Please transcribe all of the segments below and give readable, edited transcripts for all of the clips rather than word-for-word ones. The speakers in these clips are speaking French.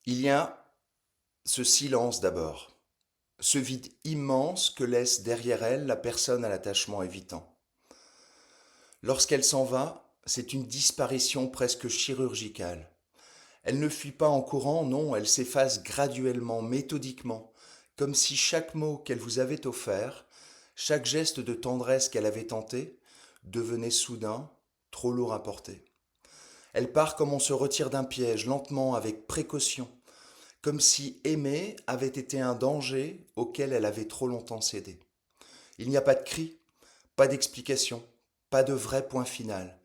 Il y a ce silence d'abord, ce vide immense que laisse derrière elle la personne à l'attachement évitant. Lorsqu'elle s'en va, c'est une disparition presque chirurgicale. Elle ne fuit pas en courant, non, elle s'efface graduellement, méthodiquement, comme si chaque mot qu'elle vous avait offert, chaque geste de tendresse qu'elle avait tenté, devenait soudain trop lourd à porter. Elle part comme on se retire d'un piège, lentement, avec précaution, comme si aimer avait été un danger auquel elle avait trop longtemps cédé. Il n'y a pas de cri, pas d'explication, pas de vrai point final.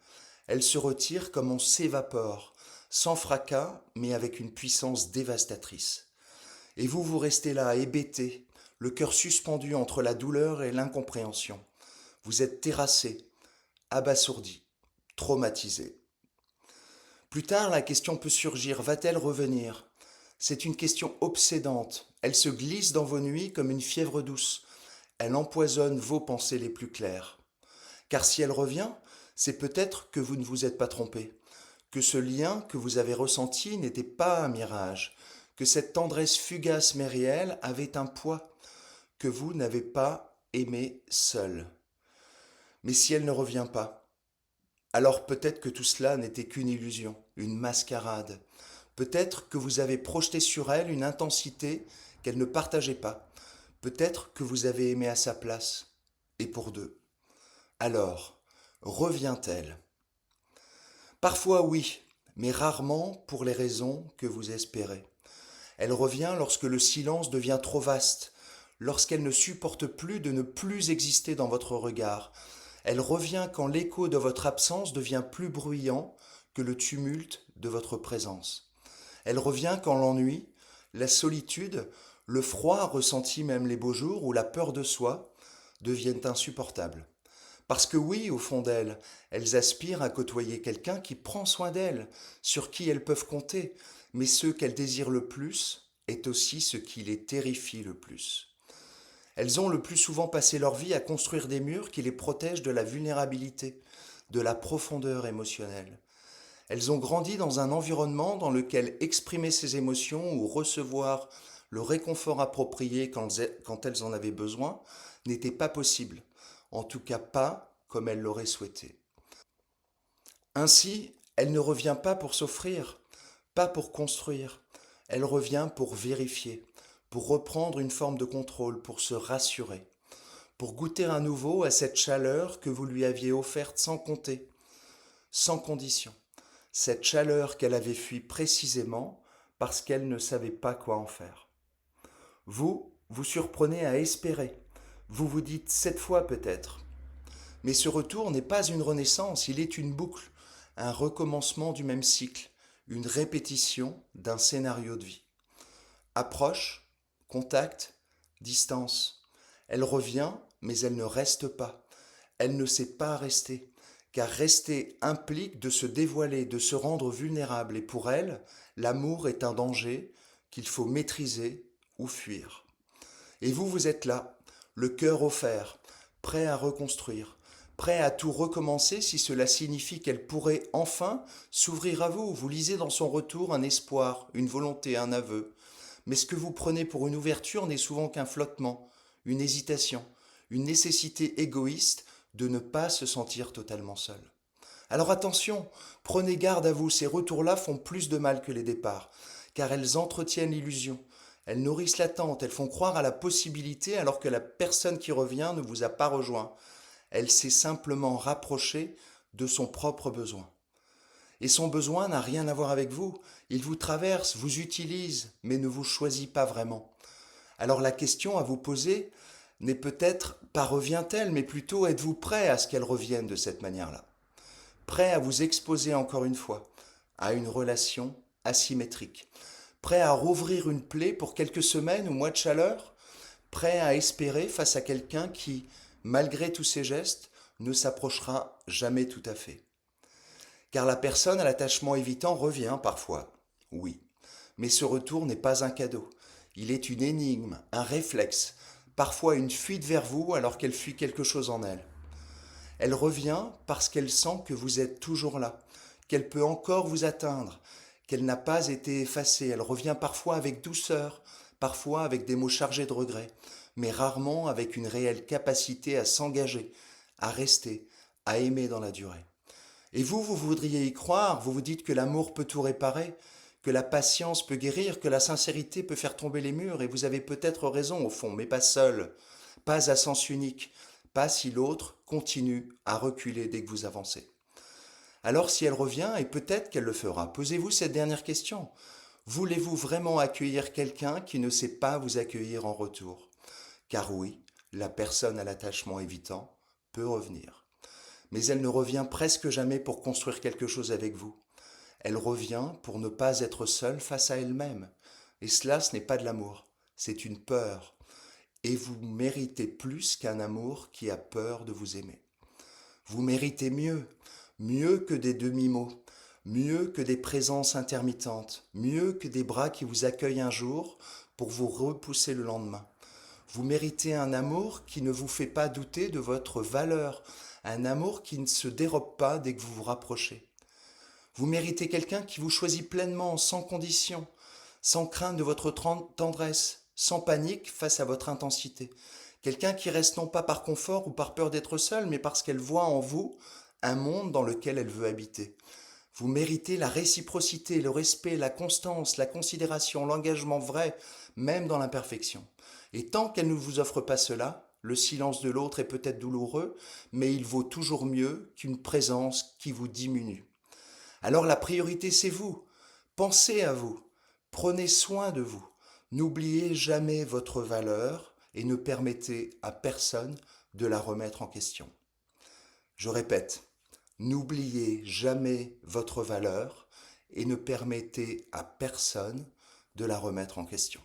Elle se retire comme on s'évapore, sans fracas, mais avec une puissance dévastatrice. Et vous restez là, hébété, le cœur suspendu entre la douleur et l'incompréhension. Vous êtes terrassé, abasourdi, traumatisé. Plus tard, la question peut surgir, va-t-elle revenir? C'est une question obsédante. Elle se glisse dans vos nuits comme une fièvre douce. Elle empoisonne vos pensées les plus claires. Car si elle revient, c'est peut-être que vous ne vous êtes pas trompé, que ce lien que vous avez ressenti n'était pas un mirage, que cette tendresse fugace mais réelle avait un poids, que vous n'avez pas aimé seul. Mais si elle ne revient pas, alors peut-être que tout cela n'était qu'une illusion, une mascarade. Peut-être que vous avez projeté sur elle une intensité qu'elle ne partageait pas. Peut-être que vous avez aimé à sa place, et pour deux. Alors, revient-elle? Parfois oui, mais rarement pour les raisons que vous espérez. Elle revient lorsque le silence devient trop vaste, lorsqu'elle ne supporte plus de ne plus exister dans votre regard. Elle revient quand l'écho de votre absence devient plus bruyant que le tumulte de votre présence. Elle revient quand l'ennui, la solitude, le froid ressenti même les beaux jours ou la peur de soi deviennent insupportables. Parce que oui, au fond d'elles, elles aspirent à côtoyer quelqu'un qui prend soin d'elles, sur qui elles peuvent compter, mais ce qu'elles désirent le plus est aussi ce qui les terrifie le plus. Elles ont le plus souvent passé leur vie à construire des murs qui les protègent de la vulnérabilité, de la profondeur émotionnelle. Elles ont grandi dans un environnement dans lequel exprimer ses émotions ou recevoir le réconfort approprié quand elles en avaient besoin n'était pas possible, en tout cas pas comme elles l'auraient souhaité. Ainsi, elle ne revient pas pour s'offrir, pas pour construire, elle revient pour vérifier, pour reprendre une forme de contrôle, pour se rassurer, pour goûter à nouveau à cette chaleur que vous lui aviez offerte sans compter, sans condition. Cette chaleur qu'elle avait fui précisément parce qu'elle ne savait pas quoi en faire. Vous, vous surprenez à espérer. Vous vous dites cette fois peut-être. Mais ce retour n'est pas une renaissance, il est une boucle, un recommencement du même cycle, une répétition d'un scénario de vie. Approche, contact, distance. Elle revient, mais elle ne reste pas. Elle ne sait pas rester, car rester implique de se dévoiler, de se rendre vulnérable, et pour elle, l'amour est un danger qu'il faut maîtriser ou fuir. Et vous, vous êtes là, le cœur offert, prêt à reconstruire, prêt à tout recommencer si cela signifie qu'elle pourrait enfin s'ouvrir à vous. Vous lisez dans son retour un espoir, une volonté, un aveu. Mais ce que vous prenez pour une ouverture n'est souvent qu'un flottement, une hésitation, une nécessité égoïste de ne pas se sentir totalement seul. Alors attention, prenez garde à vous, ces retours-là font plus de mal que les départs, car elles entretiennent l'illusion, elles nourrissent l'attente, elles font croire à la possibilité alors que la personne qui revient ne vous a pas rejoint. Elle s'est simplement rapprochée de son propre besoin. Et son besoin n'a rien à voir avec vous. Il vous traverse, vous utilise, mais ne vous choisit pas vraiment. Alors la question à vous poser n'est peut-être pas revient-elle, mais plutôt êtes-vous prêt à ce qu'elle revienne de cette manière-là? Prêt à vous exposer encore une fois à une relation asymétrique? Prêt à rouvrir une plaie pour quelques semaines ou mois de chaleur? Prêt à espérer face à quelqu'un qui, malgré tous ses gestes, ne s'approchera jamais tout à fait? Car la personne à l'attachement évitant revient parfois, oui. Mais ce retour n'est pas un cadeau. Il est une énigme, un réflexe, parfois une fuite vers vous alors qu'elle fuit quelque chose en elle. Elle revient parce qu'elle sent que vous êtes toujours là, qu'elle peut encore vous atteindre, qu'elle n'a pas été effacée. Elle revient parfois avec douceur, parfois avec des mots chargés de regret, mais rarement avec une réelle capacité à s'engager, à rester, à aimer dans la durée. Et vous, vous voudriez y croire, vous vous dites que l'amour peut tout réparer, que la patience peut guérir, que la sincérité peut faire tomber les murs, et vous avez peut-être raison au fond, mais pas seul, pas à sens unique, pas si l'autre continue à reculer dès que vous avancez. Alors si elle revient, et peut-être qu'elle le fera, posez-vous cette dernière question. Voulez-vous vraiment accueillir quelqu'un qui ne sait pas vous accueillir en retour? Car oui, la personne à l'attachement évitant peut revenir. Mais elle ne revient presque jamais pour construire quelque chose avec vous. Elle revient pour ne pas être seule face à elle-même. Et cela, ce n'est pas de l'amour, c'est une peur. Et vous méritez plus qu'un amour qui a peur de vous aimer. Vous méritez mieux, mieux que des demi-mots, mieux que des présences intermittentes, mieux que des bras qui vous accueillent un jour pour vous repousser le lendemain. Vous méritez un amour qui ne vous fait pas douter de votre valeur, un amour qui ne se dérobe pas dès que vous vous rapprochez. Vous méritez quelqu'un qui vous choisit pleinement, sans condition, sans crainte de votre tendresse, sans panique face à votre intensité. Quelqu'un qui reste non pas par confort ou par peur d'être seul, mais parce qu'elle voit en vous un monde dans lequel elle veut habiter. Vous méritez la réciprocité, le respect, la constance, la considération, l'engagement vrai, même dans l'imperfection. Et tant qu'elle ne vous offre pas cela, le silence de l'autre est peut-être douloureux, mais il vaut toujours mieux qu'une présence qui vous diminue. Alors la priorité, c'est vous. Pensez à vous. Prenez soin de vous. N'oubliez jamais votre valeur et ne permettez à personne de la remettre en question. Je répète, n'oubliez jamais votre valeur et ne permettez à personne de la remettre en question.